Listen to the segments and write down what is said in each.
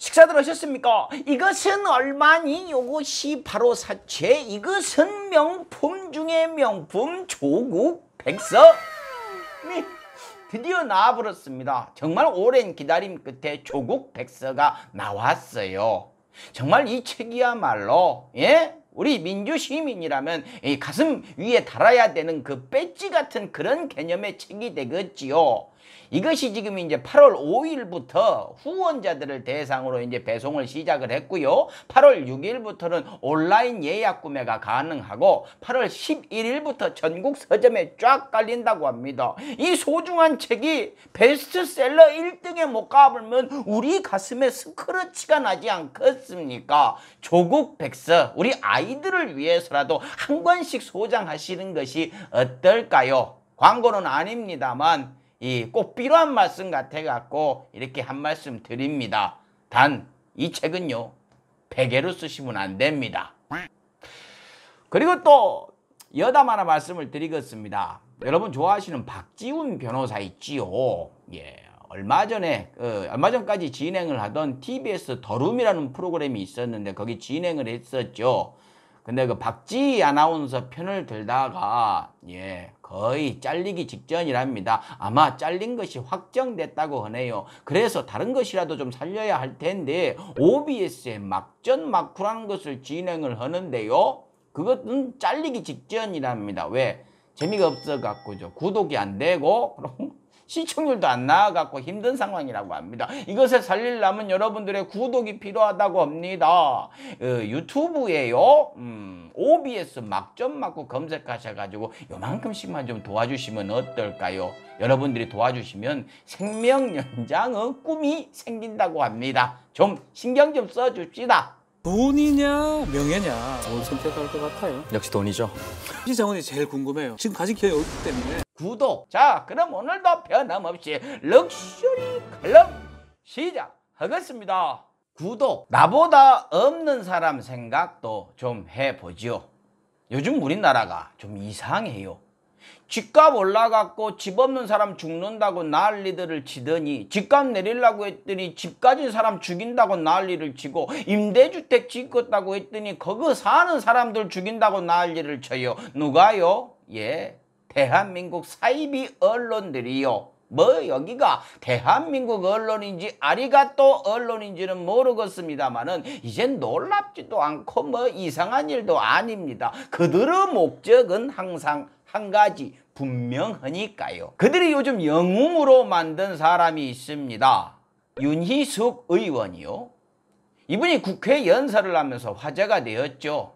식사들 하셨습니까? 이것은 얼마니? 요것이 바로 사채. 이것은 명품 중에 명품 조국 백서. 드디어 나와버렸습니다. 정말 오랜 기다림 끝에 조국 백서가 나왔어요. 정말 이 책이야말로 우리 민주시민이라면 이 가슴 위에 달아야 되는 그 배지 같은 그런 개념의 책이 되겠지요. 이것이 지금 이제 8월 5일부터 후원자들을 대상으로 이제 배송을 시작을 했고요. 8월 6일부터는 온라인 예약 구매가 가능하고 8월 11일부터 전국 서점에 쫙 깔린다고 합니다. 이 소중한 책이 베스트셀러 1등에 못 가보면 우리 가슴에 스크러치가 나지 않겠습니까? 조국 백서, 우리 아이들을 위해서라도 한 권씩 소장하시는 것이 어떨까요? 광고는 아닙니다만 꼭 필요한 말씀 같아갖고 이렇게 한 말씀 드립니다. 단 이 책은요, 베개로 쓰시면 안 됩니다. 그리고 또 여담 하나 말씀을 드리겠습니다. 여러분 좋아하시는 박지훈 변호사 있지요. 얼마 전까지 진행을 하던 TBS 더룸이라는 프로그램이 있었는데 거기 진행을 했었죠. 근데 그 박지희 아나운서 편을 들다가 거의 잘리기 직전이랍니다. 아마 잘린 것이 확정됐다고 하네요. 그래서 다른 것이라도 좀 살려야 할 텐데 OBS에 막전막후라는 것을 진행을 하는데요. 그것은 잘리기 직전이랍니다. 왜? 재미가 없어갖고죠. 구독이 안 되고 시청률도 안 나와갖고 힘든 상황이라고 합니다. 이것을 살리려면 여러분들의 구독이 필요하다고 합니다. 유튜브에요. OBS 막전막후 검색하셔가지고 요만큼씩만 좀 도와주시면 어떨까요? 여러분들이 도와주시면 생명 연장의 꿈이 생긴다고 합니다. 좀 신경 좀 써줍시다. 돈이냐 명예냐 뭘 선택할 것 같아요? 역시 돈이죠. 이 자원이 제일 궁금해요. 지금 가진 기회가 없기 때문에. 구독. 자, 그럼 오늘도 변함없이 럭셔리 칼럼 시작하겠습니다. 구독. 나보다 없는 사람 생각도 좀 해보죠. 요즘 우리나라가 좀 이상해요. 집값 올라갔고 집 없는 사람 죽는다고 난리들을 치더니 집값 내리려고 했더니 집 가진 사람 죽인다고 난리를 치고 임대주택 짓겠다고 했더니 거기 사는 사람들 죽인다고 난리를 쳐요. 누가요? 대한민국 사이비 언론들이요. 여기가 대한민국 언론인지 아리가또 언론인지는 모르겠습니다만은 이젠 놀랍지도 않고 이상한 일도 아닙니다. 그들의 목적은 항상 한 가지 분명하니까요. 그들이 요즘 영웅으로 만든 사람이 있습니다. 윤희숙 의원이요. 이분이 국회 연설을 하면서 화제가 되었죠.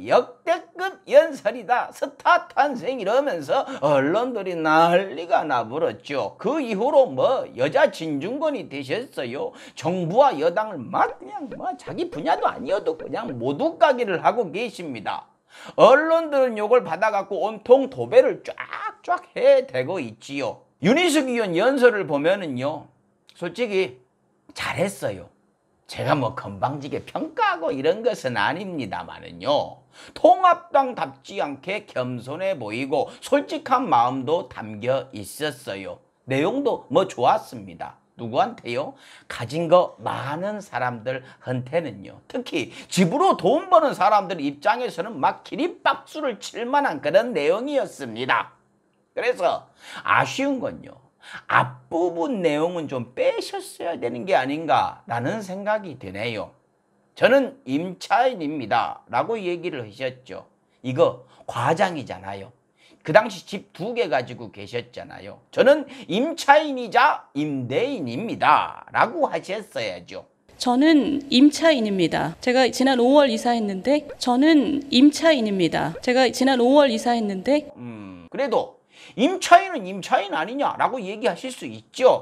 역대급 연설이다. 스타 탄생 이러면서 언론들이 난리가 나버렸죠. 그 이후로 여자 진중권이 되셨어요. 정부와 여당을 그냥 자기 분야도 아니어도 그냥 모두 까기를 하고 계십니다. 언론들은 욕을 받아갖고 온통 도배를 쫙쫙 해대고 있지요. 윤희숙 의원 연설을 보면은요, 솔직히 잘했어요. 제가 건방지게 평가하고 이런 것은 아닙니다만은요, 통합당답지 않게 겸손해 보이고 솔직한 마음도 담겨 있었어요. 내용도 좋았습니다. 누구한테요? 가진 거 많은 사람들한테는요. 특히 집으로 돈 버는 사람들 입장에서는 막 기립박수를 칠 만한 그런 내용이었습니다. 그래서 아쉬운 건요, 앞부분 내용은 좀 빼셨어야 되는 게 아닌가라는 생각이 드네요. 저는 임차인입니다 라고 얘기를 하셨죠. 이거 과장이잖아요. 그 당시 집 2개 가지고 계셨잖아요. 저는 임차인이자 임대인입니다 라고 하셨어야죠. 저는 임차인입니다. 제가 지난 5월 이사했는데 저는 임차인입니다. 제가 지난 5월 이사했는데 그래도 임차인은 임차인 아니냐라고 얘기하실 수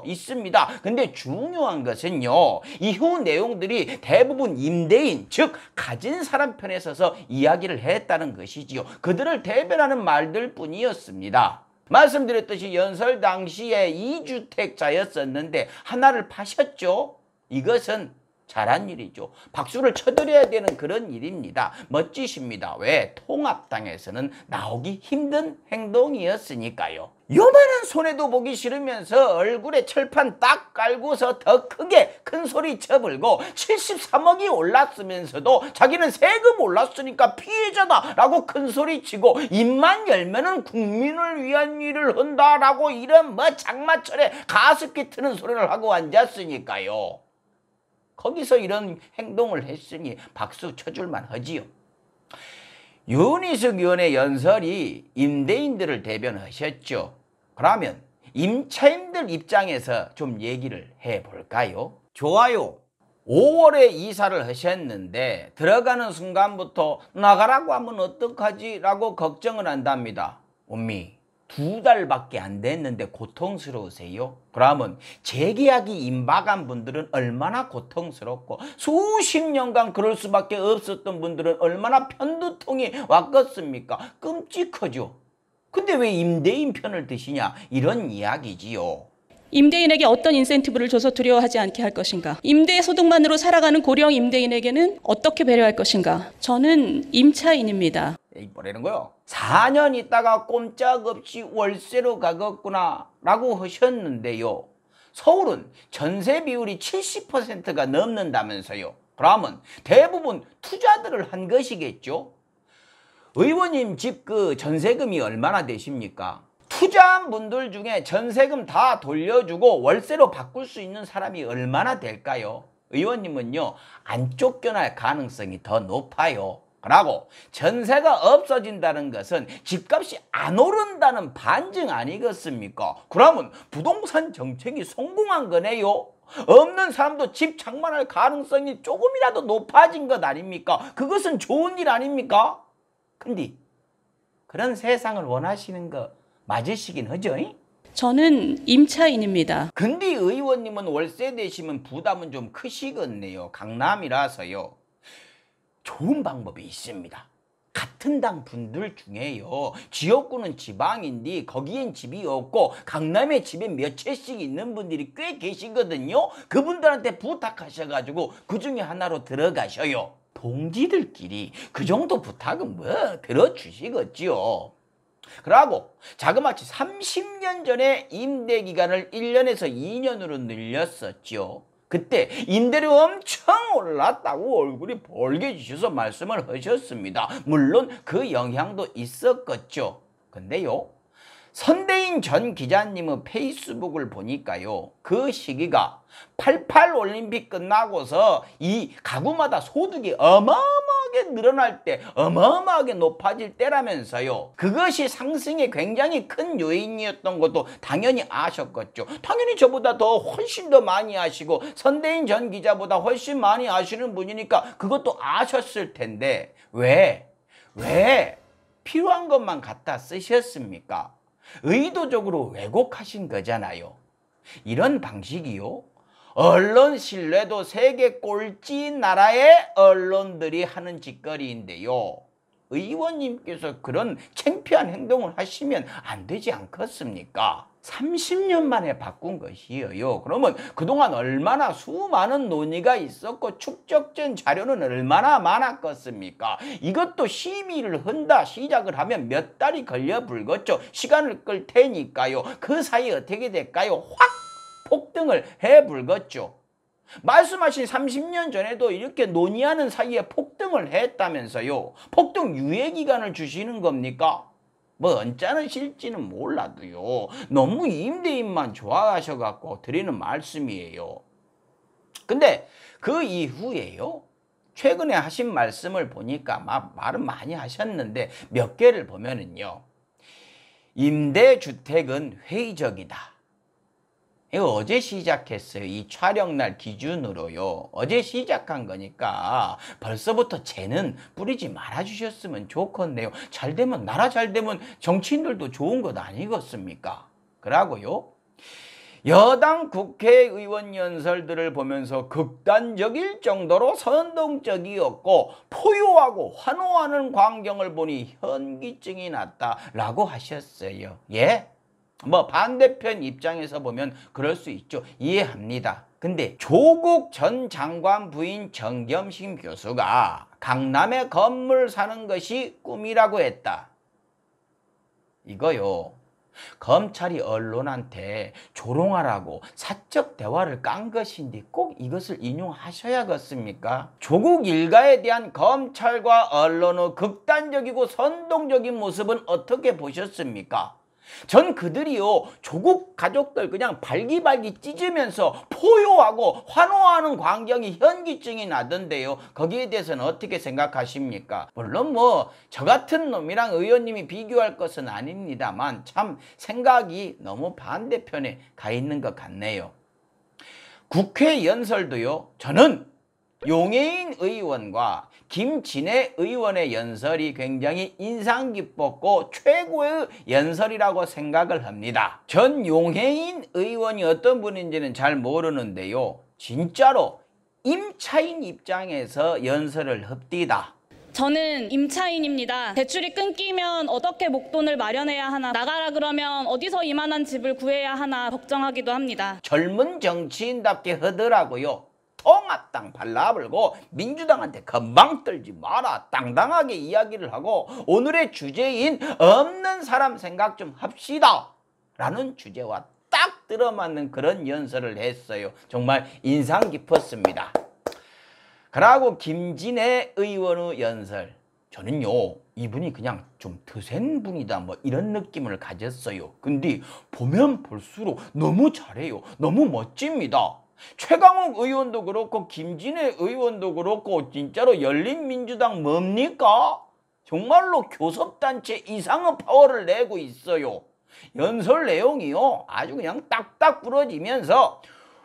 있습니다. 근데 중요한 것은요, 이후 내용들이 대부분 임대인, 즉 가진 사람 편에 서서 이야기를 했다는 것이지요. 그들을 대변하는 말들 뿐이었습니다. 말씀드렸듯이 연설 당시에 2주택자였었는데 하나를 파셨죠. 이것은 잘한 일이죠. 박수를 쳐드려야 되는 그런 일입니다. 멋지십니다. 왜? 통합당에서는 나오기 힘든 행동이었으니까요. 요만한 손해도 보기 싫으면서 얼굴에 철판 딱 깔고서 더 크게 큰 소리 쳐불고 73억이 올랐으면서도 자기는 세금 올랐으니까 피해자다 라고 큰 소리 치고 입만 열면은 국민을 위한 일을 한다라고 이런 뭐 장마철에 가습기 트는 소리를 하고 앉았으니까요. 거기서 이런 행동을 했으니 박수 쳐줄만 하지요. 윤희숙 의원의 연설이 임대인들을 대변하셨죠. 그러면 임차인들 입장에서 좀 얘기를 해볼까요? 좋아요. 5월에 이사를 하셨는데 들어가는 순간부터 나가라고 하면 어떡하지? 라고 걱정을 한답니다. 엄미, 2달밖에 안 됐는데 고통스러우세요? 그러면 재계약이 임박한 분들은 얼마나 고통스럽고 수십 년간 그럴 수밖에 없었던 분들은 얼마나 편두통이 왔겠습니까? 끔찍하죠. 근데 왜 임대인 편을 드시냐? 이런 이야기지요. 임대인에게 어떤 인센티브를 줘서 두려워하지 않게 할 것인가? 임대 소득만으로 살아가는 고령 임대인에게는 어떻게 배려할 것인가? 저는 임차인입니다. 에이, 뭐라는 거요? 4년 있다가 꼼짝없이 월세로 가겠구나 라고 하셨는데요. 서울은 전세 비율이 70%가 넘는다면서요. 그러면 대부분 투자들을 한 것이겠죠. 의원님 집 그 전세금이 얼마나 되십니까? 투자한 분들 중에 전세금 다 돌려주고 월세로 바꿀 수 있는 사람이 얼마나 될까요? 의원님은요, 안 쫓겨날 가능성이 더 높아요. 그러고 전세가 없어진다는 것은 집값이 안 오른다는 반증 아니겠습니까? 그러면 부동산 정책이 성공한 거네요. 없는 사람도 집 장만할 가능성이 조금이라도 높아진 것 아닙니까? 그것은 좋은 일 아닙니까? 근데 그런 세상을 원하시는 거 맞으시긴 하죠? 저는 임차인입니다. 근데 의원님은 월세 내시면 부담은 좀 크시겠네요. 강남이라서요. 좋은 방법이 있습니다. 같은 당 분들 중에요, 지역구는 지방인데 거기엔 집이 없고 강남에 집에 몇 채씩 있는 분들이 꽤 계시거든요. 그분들한테 부탁하셔가지고 그 중에 하나로 들어가셔요. 동지들끼리 그 정도 부탁은 뭐 들어주시겠지요. 그러고 자그마치 30년 전에 임대기간을 1년에서 2년으로 늘렸었죠. 그때 임대료 엄청 올랐다고 얼굴이 벌개지셔서 말씀을 하셨습니다. 물론 그 영향도 있었겠죠. 근데요, 선대인 전 기자님의 페이스북을 보니까요, 그 시기가 88 올림픽 끝나고서 이 가구마다 소득이 어마어마하게 늘어날 때, 어마어마하게 높아질 때라면서요. 그것이 상승에 굉장히 큰 요인이었던 것도 당연히 아셨겠죠. 당연히 저보다 더 훨씬 더 많이 아시고 선대인 전 기자보다 훨씬 많이 아시는 분이니까 그것도 아셨을 텐데 왜 필요한 것만 갖다 쓰셨습니까? 의도적으로 왜곡하신 거잖아요. 이런 방식이요, 언론 신뢰도 세계 꼴찌 나라의 언론들이 하는 짓거리인데요. 의원님께서 그런 창피한 행동을 하시면 안 되지 않겠습니까? 30년 만에 바꾼 것이에요. 그러면 그동안 얼마나 수많은 논의가 있었고 축적된 자료는 얼마나 많았겠습니까? 이것도 심의를 한다 시작을 하면 몇 달이 걸려 불겠죠. 시간을 끌 테니까요. 그 사이에 어떻게 될까요? 확 폭등을 해 불겠죠. 말씀하신 30년 전에도 이렇게 논의하는 사이에 폭등을 했다면서요. 폭등 유예기간을 주시는 겁니까? 뭐 언짢으실지는 몰라도요, 너무 임대인만 좋아하셔갖고 드리는 말씀이에요. 근데 그 이후에요, 최근에 하신 말씀을 보니까 말은 많이 하셨는데 몇 개를 보면은요, 임대주택은 회의적이다. 이거 어제 시작했어요. 이 촬영날 기준으로요. 어제 시작한 거니까 벌써부터 쟤는 뿌리지 말아주셨으면 좋겠네요. 잘 되면, 나라 잘 되면 정치인들도 좋은 것 아니겠습니까? 그러고요, 여당 국회의원 연설들을 보면서 극단적일 정도로 선동적이었고 포효하고 환호하는 광경을 보니 현기증이 났다라고 하셨어요. 예? 뭐 반대편 입장에서 보면 그럴 수 있죠. 이해합니다. 근데 조국 전 장관 부인 정겸심 교수가 강남에 건물 사는 것이 꿈이라고 했다. 이거요. 검찰이 언론한테 조롱하라고 사적 대화를 깐 것인데 꼭 이것을 인용하셔야겠습니까? 조국 일가에 대한 검찰과 언론의 극단적이고 선동적인 모습은 어떻게 보셨습니까? 전 그들이요 조국 가족들 그냥 발기발기 찢으면서 포효하고 환호하는 광경이 현기증이 나던데요. 거기에 대해서는 어떻게 생각하십니까? 물론 뭐 저 같은 놈이랑 의원님이 비교할 것은 아닙니다만 참 생각이 너무 반대편에 가 있는 것 같네요. 국회 연설도요 저는 용해인 의원과 김진애 의원의 연설이 굉장히 인상 깊었고 최고의 연설이라고 생각을 합니다. 전 용해인 의원이 어떤 분인지는 잘 모르는데요. 진짜로 임차인 입장에서 연설을 합디다. 저는 임차인입니다. 대출이 끊기면 어떻게 목돈을 마련해야 하나, 나가라 그러면 어디서 이만한 집을 구해야 하나 걱정하기도 합니다. 젊은 정치인답게 하더라고요. 통합당 발라불고 민주당한테 금방 떨지 마라. 당당하게 이야기를 하고 오늘의 주제인 없는 사람 생각 좀 합시다 라는 주제와 딱 들어맞는 그런 연설을 했어요. 정말 인상 깊었습니다. 그러고 김진애 의원의 연설, 저는요 이분이 그냥 좀 드센 분이다 뭐 이런 느낌을 가졌어요. 근데 보면 볼수록 너무 잘해요. 너무 멋집니다. 최강욱 의원도 그렇고 김진애 의원도 그렇고 진짜로 열린민주당 뭡니까? 정말로 교섭단체 이상의 파워를 내고 있어요. 연설 내용이요 아주 그냥 딱딱 부러지면서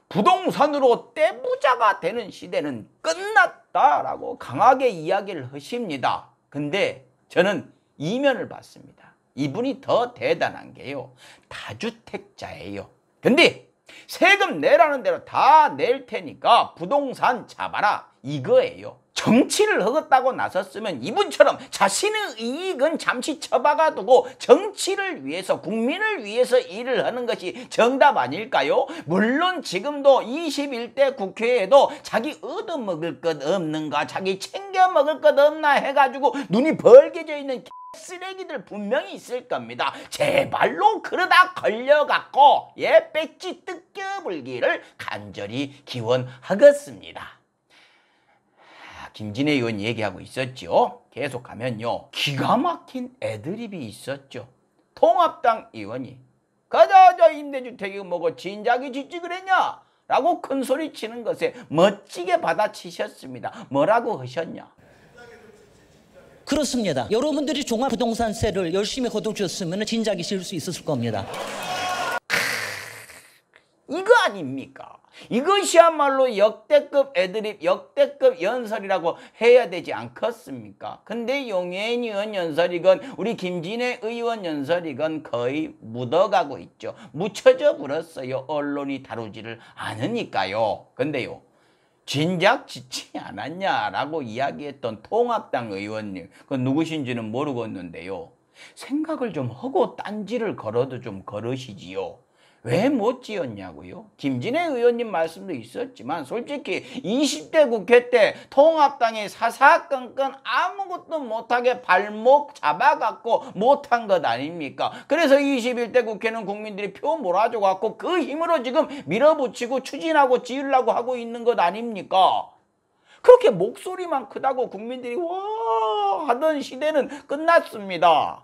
부동산으로 떼부자가 되는 시대는 끝났다라고 강하게 이야기를 하십니다. 근데 저는 이면을 봤습니다. 이분이 더 대단한 게요 다주택자예요. 근데 세금 내라는 대로 다 낼 테니까 부동산 잡아라 이거예요. 정치를 하겠다고 나섰으면 이분처럼 자신의 이익은 잠시 처박아두고 정치를 위해서 국민을 위해서 일을 하는 것이 정답 아닐까요? 물론 지금도 21대 국회에도 자기 얻어먹을 것 없는가 자기 챙겨 먹을 것 없나 해가지고 눈이 벌게져 있는 쓰레기들 분명히 있을 겁니다. 제발로 그러다 걸려갖고 배지 뜯겨불기를 간절히 기원하겠습니다. 김진애 의원 얘기하고 있었죠. 계속 가면요 기가 막힌 애드립이 있었죠. 통합당 의원이 가자자 임대주택이 뭐고 진작에 짓지 그랬냐 라고 큰소리 치는 것에 멋지게 받아치셨습니다. 뭐라고 하셨냐? 그렇습니다. 여러분들이 종합부동산세를 열심히 거둬줬으면 진작에 지을 수 있었을 겁니다. 이거 아닙니까? 이것이야말로 역대급 애드립, 역대급 연설이라고 해야 되지 않겠습니까? 근데 용해인 의원 연설이건 우리 김진애 의원 연설이건 거의 묻어가고 있죠. 묻혀져 버렸어요. 언론이 다루지를 않으니까요. 근데요. 진작 짓지 않았냐라고 이야기했던 통합당 의원님, 그건 누구신지는 모르겠는데요. 생각을 좀 하고 딴지를 걸어도 좀 걸으시지요. 왜 못 지었냐고요? 김진애 의원님 말씀도 있었지만 솔직히 20대 국회 때 통합당이 사사건건 아무것도 못하게 발목 잡아갖고 못한 것 아닙니까? 그래서 21대 국회는 국민들이 표 몰아줘갖고 그 힘으로 지금 밀어붙이고 추진하고 지으려고 하고 있는 것 아닙니까? 그렇게 목소리만 크다고 국민들이 와 하던 시대는 끝났습니다.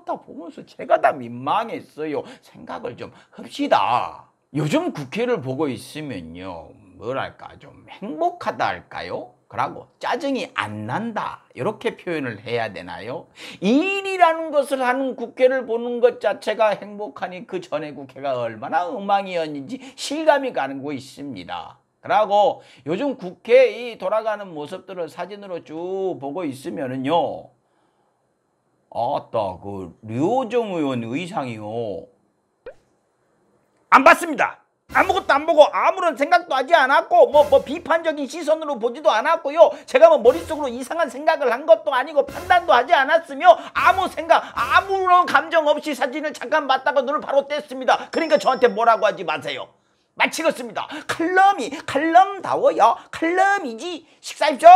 다 보면서 제가 다 민망했어요. 생각을 좀 합시다. 요즘 국회를 보고 있으면요 뭐랄까 좀 행복하다 할까요? 그러고 짜증이 안 난다 이렇게 표현을 해야 되나요? 일이라는 것을 하는 국회를 보는 것 자체가 행복하니 그 전에 국회가 얼마나 엉망이었는지 실감이 가고 있습니다. 그러고 요즘 국회 이 돌아가는 모습들을 사진으로 쭉 보고 있으면은요 아따 그 류호정 의원 의상이요 안 봤습니다. 아무것도 안 보고 아무런 생각도 하지 않았고 뭐 비판적인 시선으로 보지도 않았고요. 제가 뭐 머릿속으로 이상한 생각을 한 것도 아니고 판단도 하지 않았으며 아무 생각 아무런 감정 없이 사진을 잠깐 봤다가 눈을 바로 뗐습니다. 그러니까 저한테 뭐라고 하지 마세요. 마치겠습니다. 칼럼이 칼럼다워요. 칼럼이지. 식사하십시오.